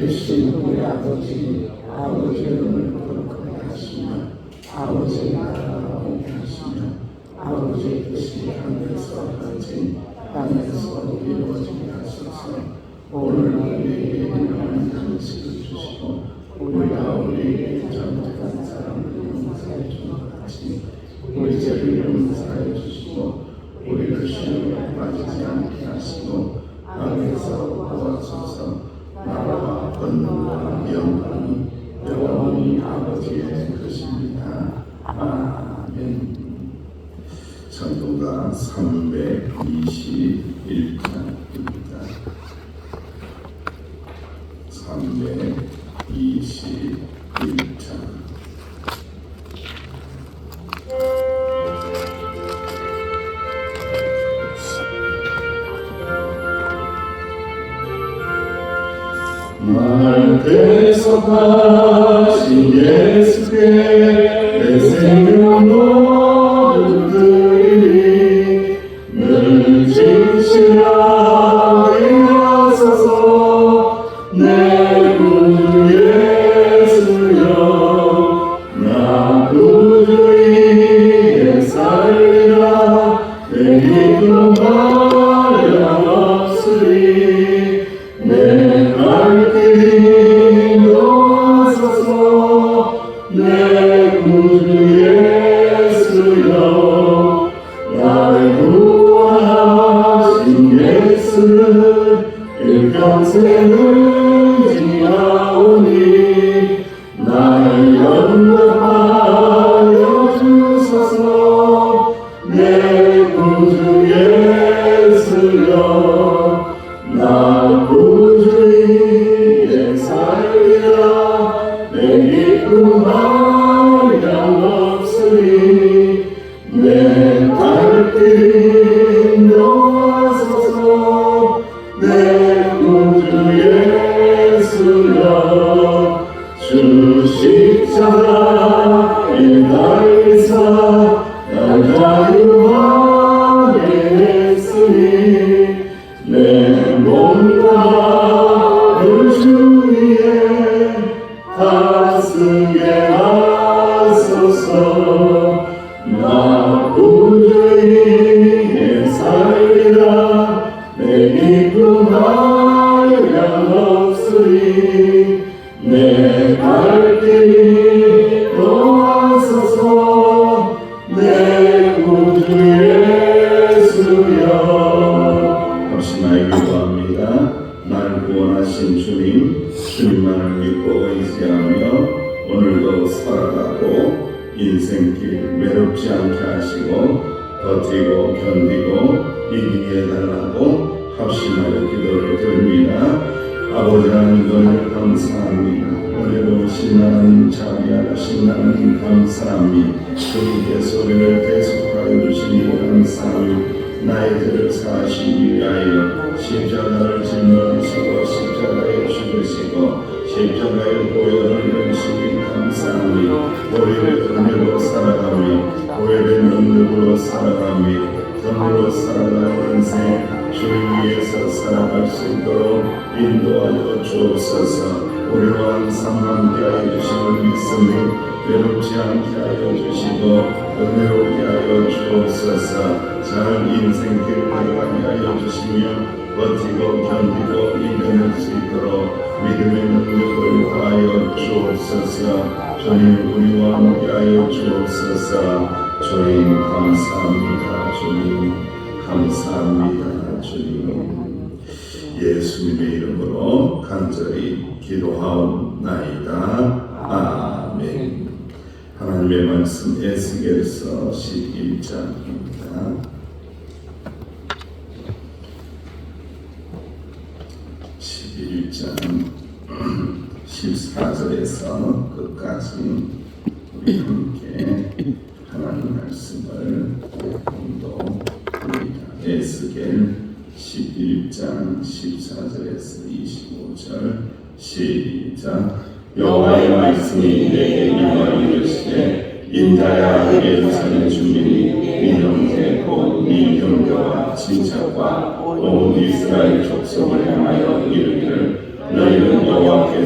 되신 우리 아버지 이름을 거룩하게 하시며 아버지의 나라가 오게 하시며 아버지의 뜻이 하늘에서 같이 땅에서 이루어지게 하소서. 오늘날 우리에게 일용할 양식을 주시고 우리가 우리에게 잘못한 사람을 용서해 주는 것 같이 우리 죄를 용서해 주시고 우리를 시험에 빠지지 않게 하시고 악에서 구하소서. 나라와 권능과 영광이 영원히 아버지의 것입니다. 아멘. 찬송가 321장입니다. 321장. 날 대속하신 예수께 내 생명 모두 드리니 늘 진실하게 하소서. 내 구주 예수여 나 구주 위에 살리라. 내 믿음 하염없으리. 내 발길이 인도하소서. 내 구주 예수여 나를 구원하신 예수를 일평생을 지하오니 나를 영접하여 주소서. 내 구주 예수여 나 구주 위에 살리라. 내 기쁨 하염없으리. 내 발길이 인도하소서. 내 구주 예수여 주 십자가에 달리사 날 자유하게 했으니 내 몸과 그 주위에 다스게 하소서. 나 구주 위에 살리라. 내 기쁨 하염없으리. 내 발길이 인도하소서. 내 구주 예수여. 나에게 구합니다. 나를 구원하신 주님만을 믿고 의지하며 오늘도 살아가고 인생길 외롭지 않게 하시고 버티고 견디고 이기게 해달라고 합심하여 기도를 드립니다. 아버지 하나님 오늘 감사합니다. 오늘도 신나는 자비하라 신나는 감사합니다. 주님께서 우리를 대속하여 주시니 감사합니다. 나의 죄를 사하시기 위하여 십자가를 짊어지시고 십자가에 죽으시고 십자가의 보혈을 흘리시니 감사합니다. 보혈의 은혜로 살아가며 보혈의 능력으로 살아가며 정으로 살아가는 인생 주를 위해서 살아갈 수 있도록 인도하여 주옵소서. 우리와 항상 함께하여 주심을 믿으니 외롭지 않게 하여 주시고 은혜롭게 하여 주옵소서. 잘 인생길 걸어가게 하여 주시며 버티고 견디고 이겨낼 수 있도록 믿음의 능력을 더하여 주옵소서. 주님 우리와 함께하여 주옵소서. 주님 감사합니다. 주님 감사합니다. 주님 예수님의 이름으로 간절히 기도하옵나이다. 아멘. 하나님의 말씀 에스겔서 11장입니다. 11장 14절에서 끝까지 우리 함께 하나님 말씀을 공독합니다. 에스겔 11장 14절에서 25절 시작. 여호와의 말씀이 내게 임하여 이르시되 인자야 예루살렘 주민이 네 형제 곧 네 형제와 친척과 온 이스라엘 족속을 향하여 이르기를 너희는 여호와께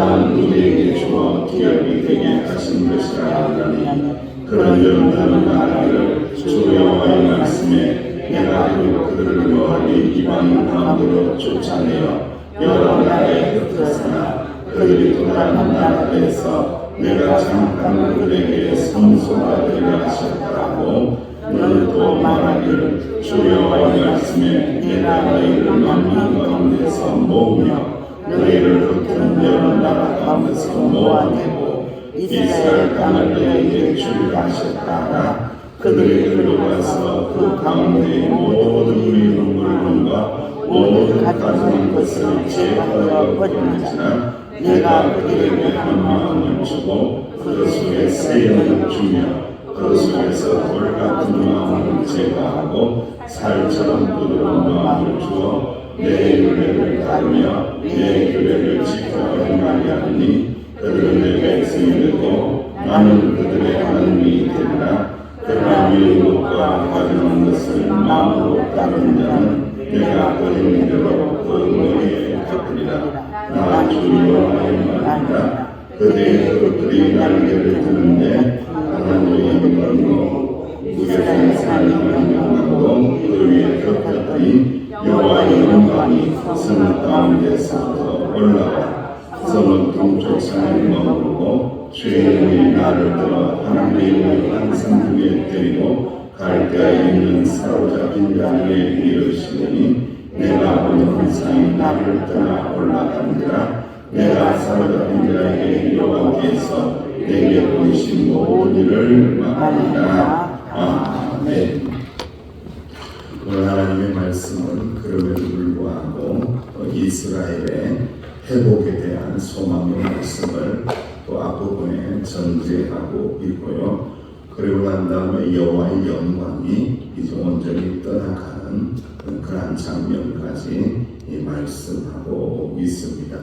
또한 우리에게 주어 기업이 되게 하신 것이 아니라니 그런즉 나는 말하기를 주 여호와의 말씀에 내가 그들을 멀리 이방 가운데로 쫓아내어 여러 나라에 흩어서나 그들이 돌아간 나라에서 내가 잠깐 그들에게 성소가 되려 하셨다고 너는 또 말하기를 주 여호와의 말씀에 내가 너희를 만민 가운데서 모으며 너희를 흩은 여러 나라 가운데서 모아내고 이스라엘 땅을 너희에게 주리라 하셨다가 그들이 들어가서 그 가운데 모든 미운 물건과 모든 가증한 것을 제거하여 버리는지라 내가 그들에게 한 마음을 주고 그 속에 새 영을 주며 그 속에서 돌 같은 마음을 제거하고 살처럼 부드러운 마음을 주어 내 규례를 따르며 내 규례를 지켜 행하게 하니 그들은 내 백성이 되고 나는 그들의 하나님이 되리라. 그러나 미운 것과 가증한 것을 마음으로 따르는 자는 내가 어린 대로 그 머리에 덮으리라. 나 주 여호와의 말이다. 그대의 그들이 날개를 드는데 하나님의 영광으로 무게를 사는 영광도 그 위에 덮였더니 여호와의 영광이 성 가운데서부터 올라와 성은 동쪽 산에 머무르고 주의 영이 나를 들어 하나님의 영을 항상 위에 데리고 갈대아에 있는 사로잡힌 자 위에 이르시더니 내가 보는 환상이 나를 떠나 올라가니라. 내가 사로잡힌 자에게 여호와께서 내게 보이신 모든 일을 말하리라. 아멘. 오늘 하나님의 말씀은 그럼에도 불구하고 이스라엘의 회복에 대한 소망의 말씀을 또 앞부분에 전제하고 있고요. 그리고 난 다음에 여호와의 영광이 이제 온전히 떠나가는 그러한 장면까지 말씀하고 있습니다.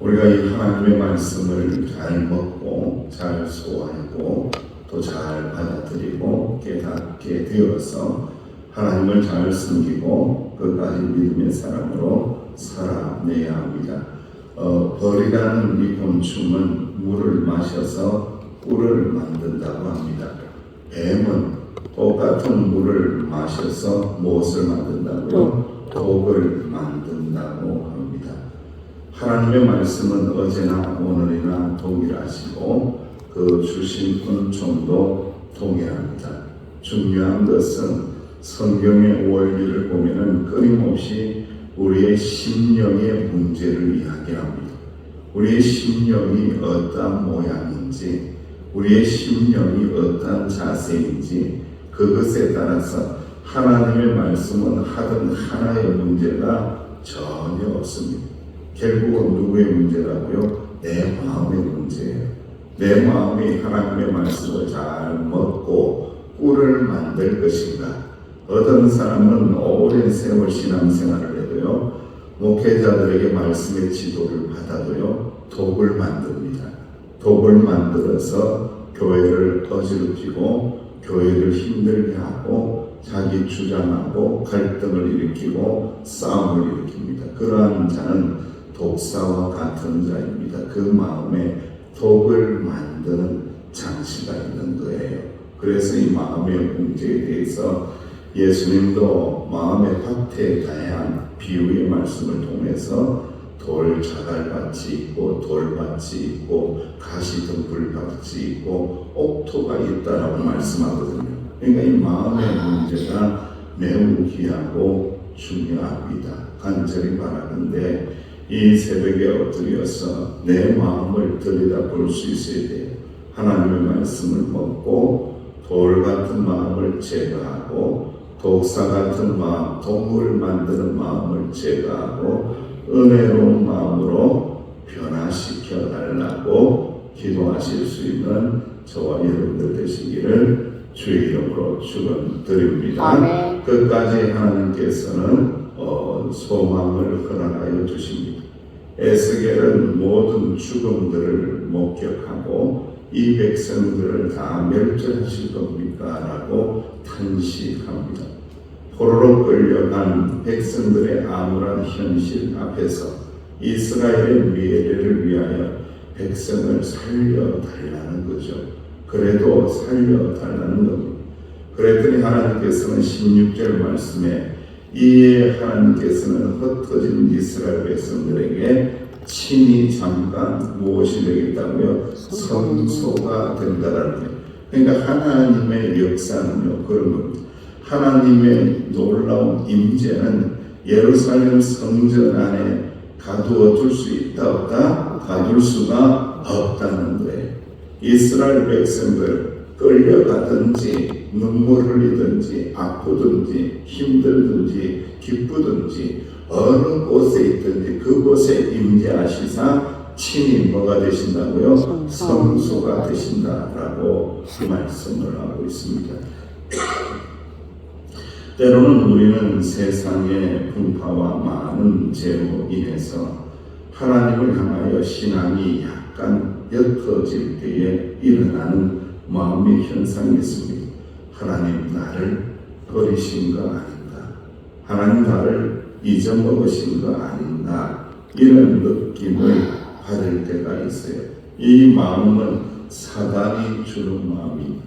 우리가 이 하나님의 말씀을 잘 먹고 잘 소화하고 또 잘 받아들이고 깨닫게 되어서 하나님을 잘 섬기고 끝까지 믿음의 사람으로 살아내야 합니다. 벌이라는 이 곤충은 물을 마셔서 꿀을 만든다고 합니다. 뱀은 똑같은 물을 마셔서 무엇을 만든다고요? 독을 만든다고 합니다. 하나님의 말씀은 어제나 오늘이나 동일하시고 그 주신 은총도 동일합니다. 중요한 것은 성경의 원리를 보면은 끊임없이 우리의 심령의 문제를 이야기합니다. 우리의 심령이 어떤 모양인지, 우리의 심령이 어떤 자세인지 그것에 따라서 하나님의 말씀은 하던 하나의 문제가 전혀 없습니다. 결국은 누구의 문제라고요? 내 마음의 문제예요. 내 마음이 하나님의 말씀을 잘 먹고 꿀을 만들 것인가? 어떤 사람은 오랜 세월 신앙생활을 해도요, 목회자들에게 말씀의 지도를 받아도요, 독을 만듭니다. 독을 만들어서 교회를 어지럽히고 교회를 힘들게 하고 자기 주장하고 갈등을 일으키고 싸움을 일으킵니다. 그러한 자는 독사와 같은 자입니다. 그 마음에 독을 만드는 장치가 있는 거예요. 그래서 이 마음의 문제에 대해서 예수님도 마음의 확태에 다양한 비유의 말씀을 통해서 돌자갈밭이 있고 돌밭이 있고 가시덤불밭이 있고 옥토가 있다라고 말씀하거든요. 그러니까 이 마음의 문제가 매우 귀하고 중요합니다. 간절히 바라는데 이 새벽에 엎드려서 내 마음을 들여다볼 수 있어야 돼요. 하나님의 말씀을 먹고 돌 같은 마음을 제거하고 독사 같은 마음, 동물을 만드는 마음을 제거하고 은혜로운 마음으로 변화시켜 달라고 기도하실 수 있는 저와 여러분들 되시기를 주의 이름으로 축원드립니다. 아멘. 끝까지 하나님께서는 소망을 허락하여 주십니다. 에스겔은 모든 죽음들을 목격하고 이 백성들을 다 멸절하실 겁니까? 라고 탄식합니다. 포로로 끌려간 백성들의 암울한 현실 앞에서 이스라엘의 미래를 위하여 백성을 살려달라는 거죠. 그래도 살려달라는 겁니다. 그랬더니 하나님께서는 16절 말씀에 이에 하나님께서는 흩어진 이스라엘 백성들에게 친히 잠깐 무엇이 되겠다고요? 성소가 된다라는 거예요. 그러니까 하나님의 역사는요 그런 겁니다. 하나님의 놀라운 임재는 예루살렘 성전 안에 가두어 둘 수 있다 없다? 가둘 수가 없다는 거예요. 이스라엘 백성들 끌려가든지 눈물 흘리든지 아프든지 힘들든지 기쁘든지 어느 곳에 있든지 그곳에 임재하시사 친히 뭐가 되신다고요? 성소가 되신다라고 말씀을 하고 있습니다. 때로는 우리는 세상의 풍파와 많은 죄로 인해서 하나님을 향하여 신앙이 약간 옅어질 때에 일어나는 마음의 현상이 있습니다. 하나님 나를 버리신 거 아닌가? 하나님 나를 잊어먹으신 거 아닌가? 이런 느낌을 받을 때가 있어요. 이 마음은 사단이 주는 마음입니다.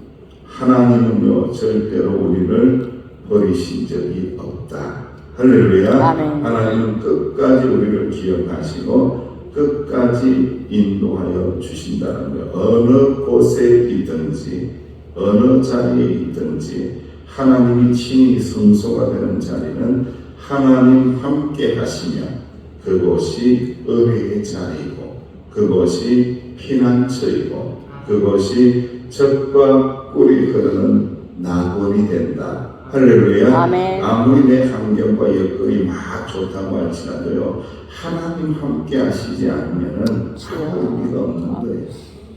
하나님은요 절대로 우리를 버리신 적이 없다. 할렐루야. 아멘. 하나님은 끝까지 우리를 기억하시고 끝까지 인도하여 주신다는 거예요. 어느 곳에 있든지 어느 자리에 있든지 하나님이 친히 성소가 되는 자리는 하나님 함께 하시며 그곳이 은혜의 자리이고 그곳이 피난처이고 그곳이 젖과 꿀이 흐르는 낙원이 된다. 할렐루야. 아멘. 아무리 내 환경과 여건이 막 좋다고 할지라도요 하나님 함께 하시지 않으면은 의미가 없는 거예요.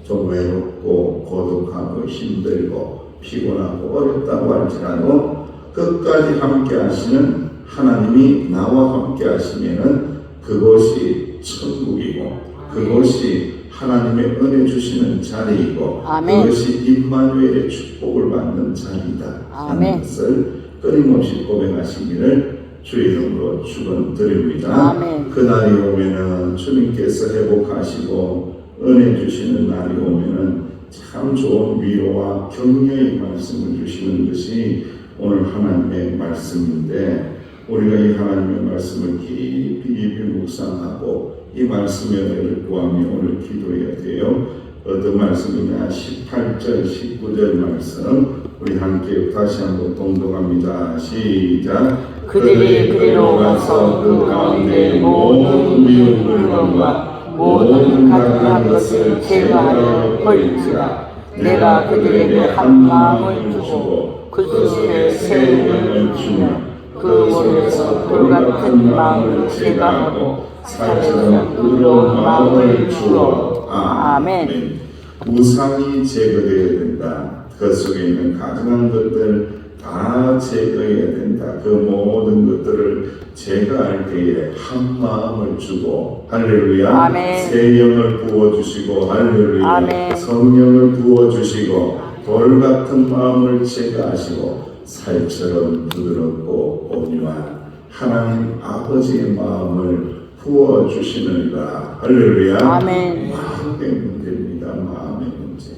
좀 외롭고 고독하고 힘들고 피곤하고 어렵다고 할지라도 끝까지 함께 하시는 하나님이 나와 함께 하시면은 그곳이 천국이고 그곳이 하나님의 은혜 주시는 자리이고 아멘. 그것이 임마누엘의 축복을 받는 자리이다 하는 것을 끊임없이 고백하시기를 주의 이름으로 축원드립니다. 그날이 오면은 주님께서 회복하시고 은혜 주시는 날이 오면은 참 좋은 위로와 격려의 말씀을 주시는 것이 오늘 하나님의 말씀인데 우리가 이 하나님의 말씀을 깊이 묵상하고 이 말씀의 은혜를 구하며 오늘 기도해야 돼요. 어떤 말씀이냐? 18절 19절 말씀 우리 함께 다시 한번 동독합니다. 시작. 그들이 그리로 가서 그 가운데 모든 미운 물건과 모든 가증한 것을 제거하여 버릴지라. 내가 그들에게 한 마음을 주고 그 속에 새 영을 주며 그 몸에서 돌같은 마음을 제거하고 살처럼 부드러운 마음을 주어. 아멘. 우상이 제거되어야 된다. 그 속에 있는 가증한 것들 다 제거해야 된다. 그 모든 것들을 제거할 때에 한 마음을 주고 할렐루야. 아멘. 새 영을 부어주시고 할렐루야. 아멘. 성령을 부어주시고 돌 같은 마음을 제거하시고 살처럼 부드럽고 온유한 하나님 아버지의 마음을 부어주시느니라. 할렐루야. 아멘. 마음의 문제입니다. 마음의 문제.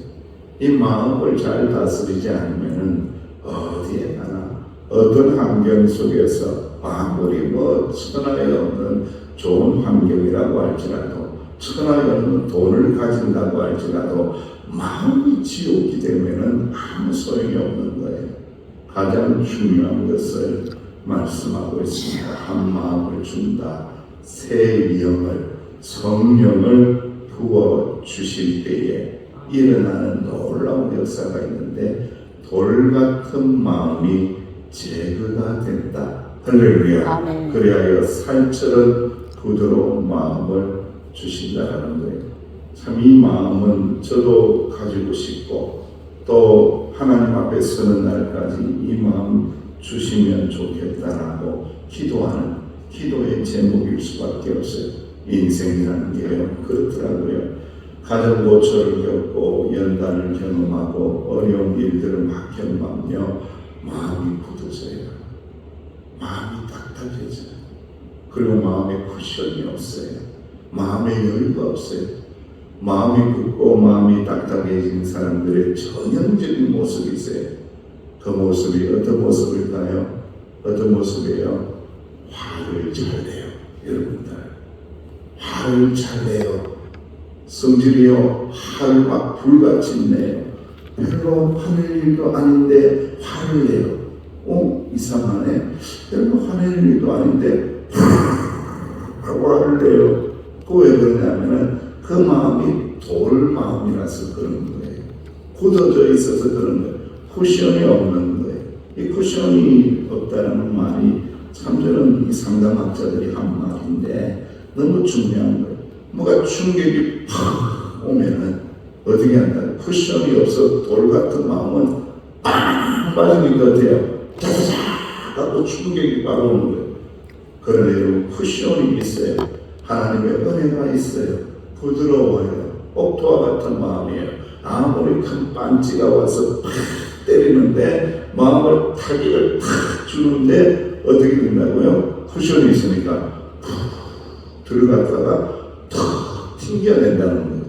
이 마음을 잘 다스리지 않으면은 어디에 가나 어떤 환경 속에서 아무리 천하에 없는 좋은 환경이라고 할지라도 천하에 없는 돈을 가진다고 할지라도 마음이 지옥이 되면은 아무 소용이 없는 거예요. 가장 중요한 것을 말씀하고 있습니다. 한 마음을 준다. 새 영을 성령을 부어 주실 때에 일어나는 놀라운 역사가 있는데 돌 같은 마음이 제거가 된다. 할렐루야. 아멘. 그리하여 살처럼 부드러운 마음을 주신다는 거예요. 참 이 마음은 저도 가지고 싶고 또 하나님 앞에 서는 날까지 이 마음 주시면 좋겠다라고 기도하는 기도의 제목일 수밖에 없어요. 인생이라는 게 그렇더라고요. 가정 고초를 겪고 연단을 경험하고 어려운 일들을 막 경험하며 마음이 굳어져요. 마음이 딱딱해져요. 그리고 마음에 쿠션이 없어요. 마음에 여유가 없어요. 마음이 굳고 마음이 딱딱해진 사람들의 전형적인 모습이 있어요. 그 모습이 어떤 모습일까요? 어떤 모습이에요? 화를 잘 내요. 여러분들 화를 잘 내요. 성질이요 화를 막 불같이 내요. 별로 화낼 일도 아닌데 화를 내요. 이상하네. 별로 화낼 일도 아닌데 화를 내요. 왜 그러냐면은 그 마음이 돌 마음이라서 그런 거예요. 굳어져 있어서 그런 거예요. 쿠션이 없는 거예요. 이 쿠션이 없다는 말이 참 저는 이 상담학자들이 한 말인데 너무 중요한 거예요. 뭐가 충격이 팍 오면은 어떻게 한다? 쿠션이 없어 돌 같은 마음은 빵 빠지는 것 같아요. 자자자 하고 충격이 바로 오는 거예요. 그러나 여러분 쿠션이 있어요. 하나님의 은혜가 있어요. 부드러워요. 옥토와 같은 마음이에요. 아무리 큰 반지가 와서 팍 때리는데 마음을 타격을 팍 주는데 어떻게 된다고요? 쿠션이 있으니까 푹 들어갔다가 탁 튕겨낸다는 거예요.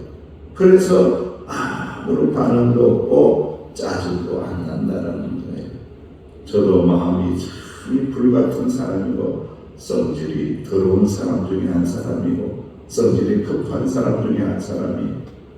그래서 아무런 반응도 없고 짜증도 안 난다는 거예요. 저도 마음이 참 불같은 사람이고 성질이 더러운 사람 중에 한 사람이고 성질이 급한 사람 중에 한 사람이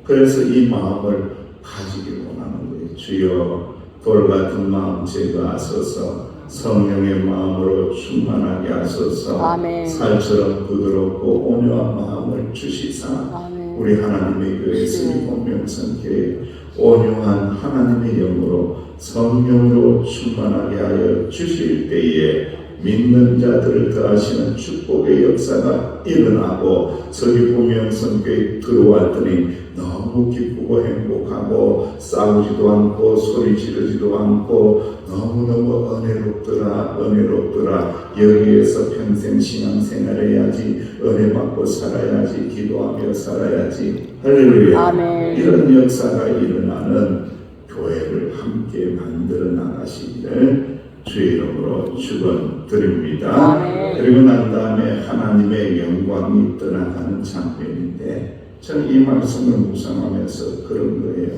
그래서 이 마음을 가지기 원하는 거예요. 주여 돌 같은 마음 제거하소서 성령의 마음으로 충만하게 하소서 아멘. 살처럼 부드럽고 온유한 마음을 주시사 아멘. 우리 하나님의 교회 세리공명선교회 온유한 하나님의 영으로 성령으로 충만하게 하여 주실 때에 믿는 자들을 더하시는 축복의 역사가 일어나고 서귀포명선교에 들어왔더니 너무 기쁘고 행복하고 싸우지도 않고 소리 지르지도 않고 너무너무 은혜롭더라. 여기에서 평생 신앙생활 해야지, 은혜 받고 살아야지, 기도하며 살아야지. 할렐루야. 아멘. 이런 역사가 일어나는 교회를 함께 만들어 나가시기를 주의 이름으로 축원드립니다. 아멘. 그리고 난 다음에 하나님의 영광이 떠나가는 장면인데 저는 이 말씀을 묵상하면서 그런 거예요.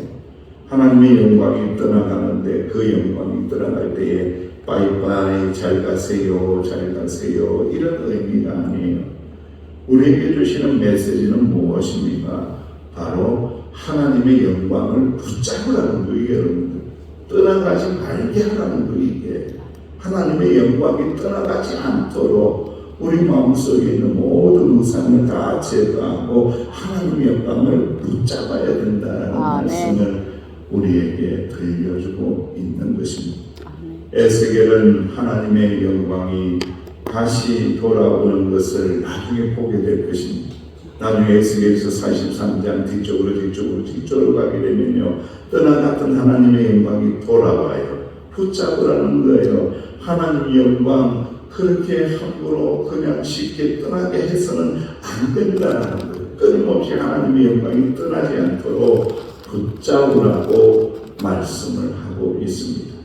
하나님의 영광이 떠나가는데 그 영광이 떠나갈 때에 빠이빠이 잘 가세요 이런 의미가 아니에요. 우리에게 주시는 메시지는 무엇입니까? 바로 하나님의 영광을 붙잡으라는 거예요. 여러분들 떠나가지 말게 하라는 거예요. 이게 하나님의 영광이 떠나가지 않도록 우리 마음속에 있는 모든 우상을 다 제거하고 하나님의 영광을 붙잡아야 된다는 말씀을 우리에게 들려주고 있는 것입니다. 에스겔은 하나님의 영광이 다시 돌아오는 것을 나중에 보게 될 것입니다. 나중에 에스겔서 43장 뒤쪽으로 가게 되면요 떠나갔던 하나님의 영광이 돌아와요. 붙잡으라는 거예요. 하나님의 영광 그렇게 함부로 그냥 쉽게 떠나게 해서는 안 된다는 거예요. 끊임없이 하나님의 영광이 떠나지 않도록 붙잡으라고 말씀을 하고 있습니다.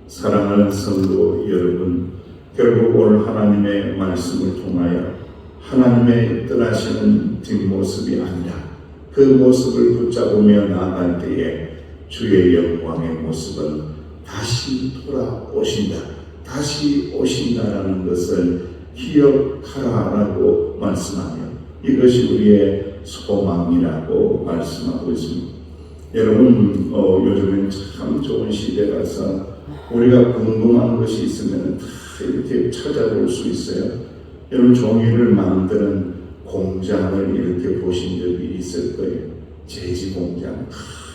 사랑하는 성도 여러분, 결국 오늘 하나님의 말씀을 통하여 하나님의 떠나시는 뒷모습이 아니라 그 모습을 붙잡으며 나아갈 때에 주의 영광의 모습은 다시 돌아오신다. 다시 오신다라는 것을 기억하라라고 말씀하며 이것이 우리의 소망이라고 말씀하고 있습니다. 여러분 요즘엔 참 좋은 시대라서 우리가 궁금한 것이 있으면 다 이렇게 찾아볼 수 있어요. 여러분 종이를 만드는 공장을 이렇게 보신 적이 있을 거예요. 제지 공장,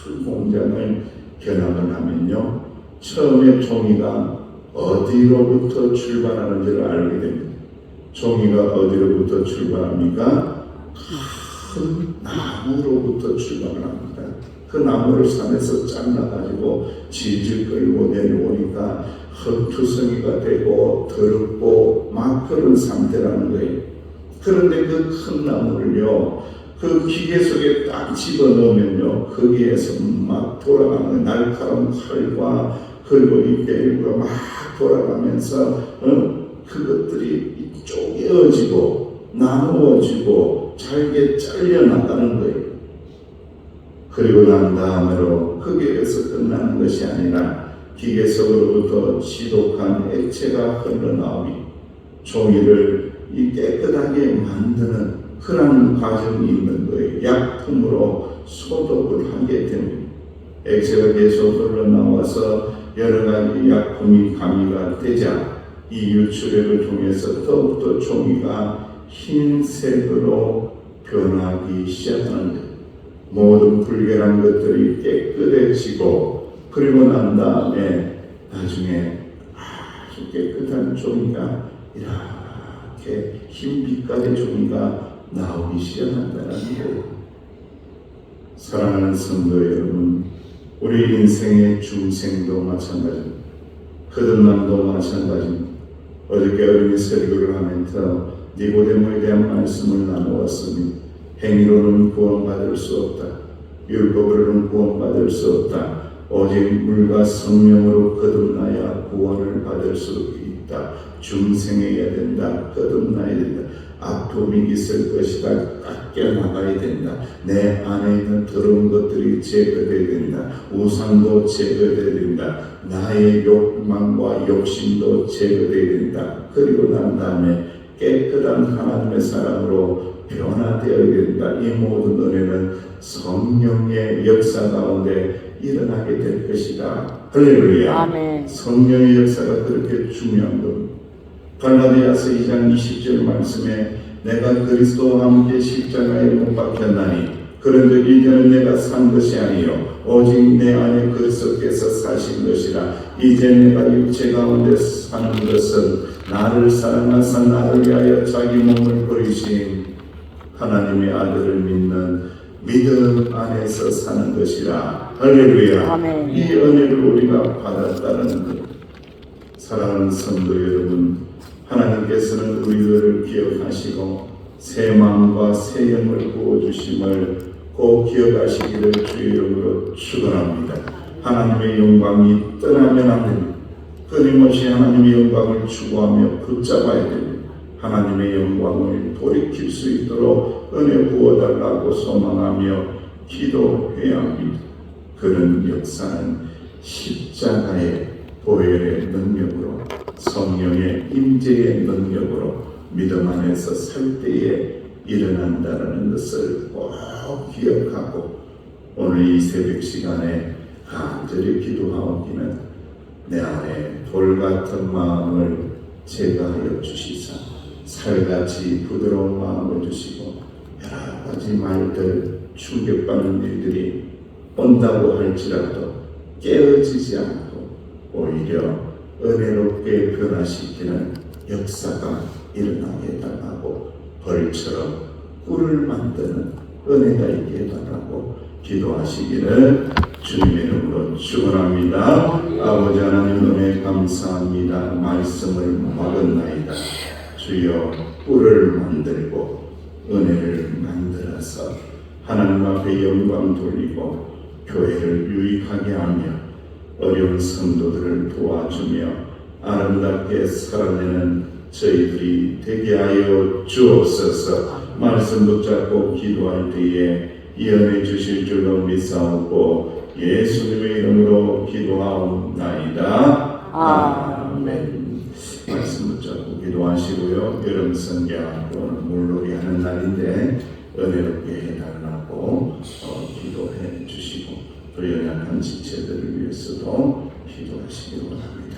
큰 공장을 견학을 하면요 처음에 종이가 어디로부터 출발하는지를 알게 됩니다. 종이가 어디로부터 출발합니까? 큰 나무로부터 출발을 합니다. 그 나무를 산에서 잘라가지고 질질 끌고 내려오니까 흙투성이가 되고 더럽고 막 그런 상태라는 거예요. 그런데 그 큰 나무를요 그 기계 속에 딱 집어넣으면요 거기에서 막 돌아가는 날카로운 칼과 그리고 이 벨과 막 돌아가면서 그것들이 쪼개어지고 나누어지고 잘게 잘려나가는 거예요. 그리고 난 다음으로 흙에서 끝나는 것이 아니라 기계 속으로부터 지독한 액체가 흘러나오니 종이를 이 깨끗하게 만드는 그런 과정이 있는 거예요. 약품으로 소독을 하게 됩니다. 액체가 계속 흘러나와서 여러 가지 약품이 가미가 되자 이 유출액을 통해서 더욱더 종이가 흰색으로 변하기 시작하는 거예요. 모든 불결한 것들이 깨끗해지고 그리고 난 다음에 나중에 아주 깨끗한 종이가 이렇게 흰빛깔의 종이가 나오기 시작한다는 거예요. 사랑하는 성도 여러분, 우리 인생의 중생도 마찬가지입니다. 거듭남도 마찬가지입니다. 어저께 어린이 설교를 하면서 니고데모에 대한 말씀을 나누었습니다. 행위로는 구원받을 수 없다. 율법으로는 구원받을 수 없다. 오직 물과 성령으로 거듭나야 구원을 받을 수 있다. 중생해야 된다. 거듭나야 된다. 아픔이 있을 것이다. 깎여나가야 된다. 내 안에 있는 더러운 것들이 제거되어야 된다. 우상도 제거되어야 된다. 나의 욕망과 욕심도 제거되어야 된다. 그리고 난 다음에 깨끗한 하나님의 사람으로 변화되어야 된다. 이 모든 은혜는 성령의 역사 가운데 일어나게 될 것이다. 할렐루야. 아멘. 성령의 역사가 그렇게 중요한 겁니다. 갈라디아서 2장 20절 말씀에 내가 그리스도와 함께 십자가에 못 박혔나니 그런즉 이제는 내가 산 것이 아니요 오직 내 안에 그리스도께서 사신 것이라. 이제 내가 육체 가운데 사는 것은 나를 사랑하사 나를 위하여 자기 몸을 버리신 하나님의 아들을 믿는 믿음 안에서 사는 것이라. 할렐루야. 아멘. 이 은혜를 우리가 받았다는 것. 사랑하는 성도 여러분, 하나님께서는 우리들을 기억하시고 새 마음과 새 영을 부어주심을 꼭 기억하시기를 주의 이름으로 축원합니다. 하나님의 영광이 떠나면 안 됩니다. 끊임없이 하나님의 영광을 추구하며 붙잡아야 됩니다. 하나님의 영광을 돌이킬 수 있도록 은혜 부어달라고 소망하며 기도해야 합니다. 그런 역사는 십자가의 보혈의 능력으로 성령의 임재의 능력으로 믿음 안에서 살 때에 일어난다는 것을 꼭 기억하고 오늘 이 새벽 시간에 간절히 기도하옵기는 내 안에 돌같은 마음을 제거하여 주시사 살같이 부드러운 마음을 주시고 여러 가지 말들 충격받는 일들이 온다고 할지라도 깨어지지 않고 오히려 은혜롭게 변화시키는 역사가 일어나게 해달라고 벌처럼 꿀을 만드는 은혜가 있게 해달라고 기도하시기를 주님의 이름으로 축원합니다. 아버지 하나님 은혜 감사합니다. 말씀을 막은나이다. 주여 꿀을 만들고 은혜를 만들어서 하나님 앞에 영광 돌리고 교회를 유익하게 하며 어려운 성도들을 도와주며 아름답게 살아내는 저희들이 되게 하여 주옵소서. 말씀 붙잡고 기도할 때에 이언해 주실 줄로 믿사오고 예수님의 이름으로 기도하옵나이다. 아멘. 말씀 붙잡고 기도하시고요. 여름 성경 오늘 물놀이 하는 날인데 은혜롭게 해달라고 기도해 주시고 또 연약한 지체들을 위해서도 기도하시기 원합니다.